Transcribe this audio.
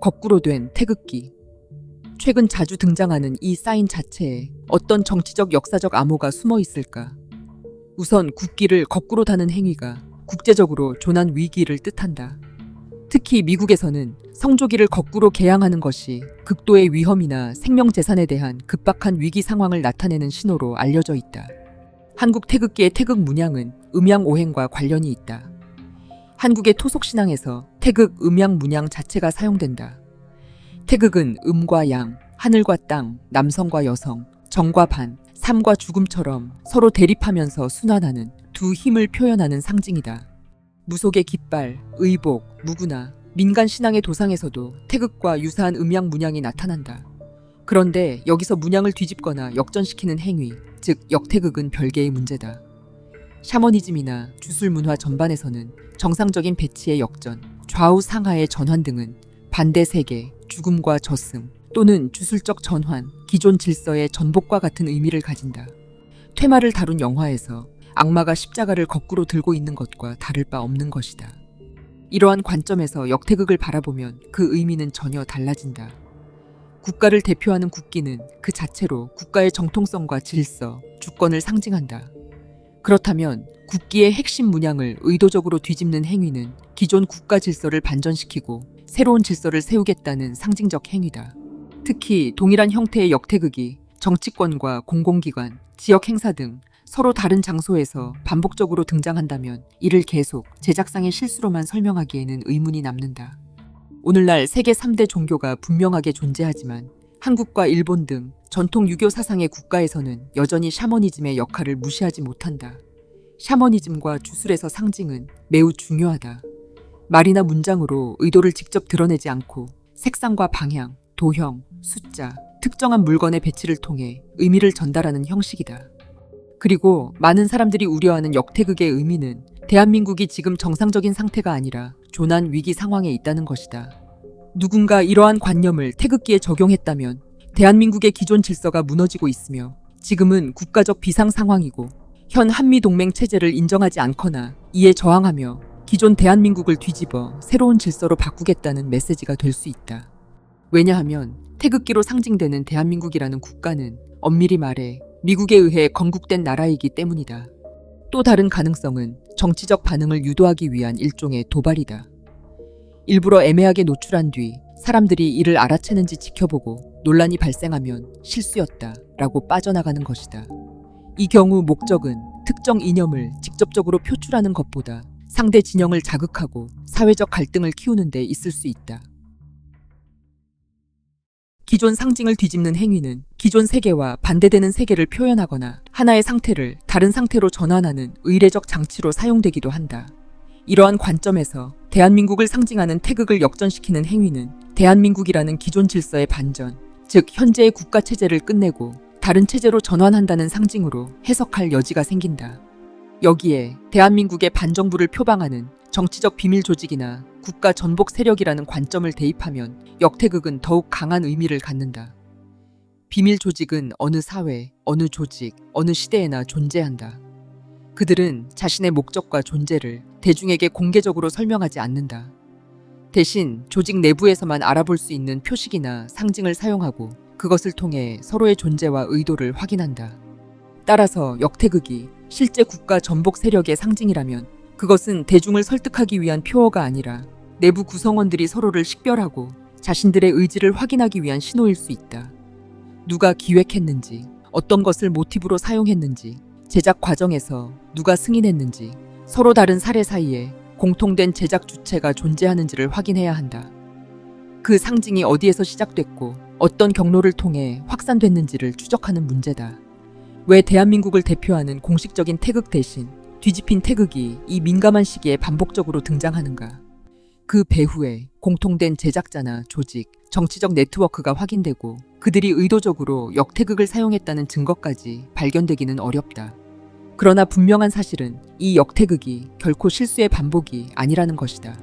거꾸로 된 태극기. 최근 자주 등장하는 이 사인 자체에 어떤 정치적 역사적 암호가 숨어 있을까? 우선 국기를 거꾸로 다는 행위가 국제적으로 조난 위기를 뜻한다. 특히 미국에서는 성조기를 거꾸로 개양하는 것이 극도의 위험이나 생명재산에 대한 급박한 위기 상황을 나타내는 신호로 알려져 있다. 한국 태극기의 태극 문양은 음양오행과 관련이 있다. 한국의 토속신앙에서 태극, 음양, 문양 자체가 사용된다. 태극은 음과 양, 하늘과 땅, 남성과 여성, 정과 반, 삶과 죽음처럼 서로 대립하면서 순환하는 두 힘을 표현하는 상징이다. 무속의 깃발, 의복, 무구나, 민간 신앙의 도상에서도 태극과 유사한 음양 문양이 나타난다. 그런데 여기서 문양을 뒤집거나 역전시키는 행위, 즉 역태극은 별개의 문제다. 샤머니즘이나 주술 문화 전반에서는 정상적인 배치의 역전, 좌우 상하의 전환 등은 반대 세계, 죽음과 저승 또는 주술적 전환, 기존 질서의 전복과 같은 의미를 가진다. 퇴마를 다룬 영화에서 악마가 십자가를 거꾸로 들고 있는 것과 다를 바 없는 것이다. 이러한 관점에서 역태극을 바라보면 그 의미는 전혀 달라진다. 국가를 대표하는 국기는 그 자체로 국가의 정통성과 질서, 주권을 상징한다. 그렇다면 국기의 핵심 문양을 의도적으로 뒤집는 행위는 기존 국가 질서를 반전시키고 새로운 질서를 세우겠다는 상징적 행위다. 특히 동일한 형태의 역태극이 정치권과 공공기관, 지역 행사 등 서로 다른 장소에서 반복적으로 등장한다면 이를 계속 제작상의 실수로만 설명하기에는 의문이 남는다. 오늘날 세계 3대 종교가 분명하게 존재하지만 한국과 일본 등 전통 유교 사상의 국가에서는 여전히 샤머니즘의 역할을 무시하지 못한다. 샤머니즘과 주술에서 상징은 매우 중요하다. 말이나 문장으로 의도를 직접 드러내지 않고 색상과 방향, 도형, 숫자, 특정한 물건의 배치를 통해 의미를 전달하는 형식이다. 그리고 많은 사람들이 우려하는 역태극의 의미는 대한민국이 지금 정상적인 상태가 아니라 조난 위기 상황에 있다는 것이다. 누군가 이러한 관념을 태극기에 적용했다면 대한민국의 기존 질서가 무너지고 있으며 지금은 국가적 비상 상황이고 현 한미동맹 체제를 인정하지 않거나 이에 저항하며 기존 대한민국을 뒤집어 새로운 질서로 바꾸겠다는 메시지가 될 수 있다. 왜냐하면 태극기로 상징되는 대한민국이라는 국가는 엄밀히 말해 미국에 의해 건국된 나라이기 때문이다. 또 다른 가능성은 정치적 반응을 유도하기 위한 일종의 도발이다. 일부러 애매하게 노출한 뒤 사람들이 이를 알아채는지 지켜보고 논란이 발생하면 실수였다 라고 빠져나가는 것이다. 이 경우 목적은 특정 이념을 직접적으로 표출하는 것보다 상대 진영을 자극하고 사회적 갈등을 키우는 데 있을 수 있다. 기존 상징을 뒤집는 행위는 기존 세계와 반대되는 세계를 표현하거나 하나의 상태를 다른 상태로 전환하는 의례적 장치로 사용되기도 한다. 이러한 관점에서 대한민국을 상징하는 태극을 역전시키는 행위는 대한민국이라는 기존 질서의 반전, 즉 현재의 국가 체제를 끝내고 다른 체제로 전환한다는 상징으로 해석할 여지가 생긴다. 여기에 대한민국의 반정부를 표방하는 정치적 비밀 조직이나 국가 전복 세력이라는 관점을 대입하면 역태극은 더욱 강한 의미를 갖는다. 비밀 조직은 어느 사회, 어느 조직, 어느 시대에나 존재한다. 그들은 자신의 목적과 존재를 대중에게 공개적으로 설명하지 않는다. 대신 조직 내부에서만 알아볼 수 있는 표식이나 상징을 사용하고 그것을 통해 서로의 존재와 의도를 확인한다. 따라서 역태극이 실제 국가 전복 세력의 상징이라면 그것은 대중을 설득하기 위한 표어가 아니라 내부 구성원들이 서로를 식별하고 자신들의 의지를 확인하기 위한 신호일 수 있다. 누가 기획했는지, 어떤 것을 모티브로 사용했는지, 제작 과정에서 누가 승인했는지, 서로 다른 사례 사이에 공통된 제작 주체가 존재하는지를 확인해야 한다. 그 상징이 어디에서 시작됐고 어떤 경로를 통해 확산됐는지를 추적하는 문제다. 왜 대한민국을 대표하는 공식적인 태극 대신 뒤집힌 태극이 이 민감한 시기에 반복적으로 등장하는가? 그 배후에 공통된 제작자나 조직, 정치적 네트워크가 확인되고 그들이 의도적으로 역태극을 사용했다는 증거까지 발견되기는 어렵다. 그러나 분명한 사실은 이 역태극이 결코 실수의 반복이 아니라는 것이다.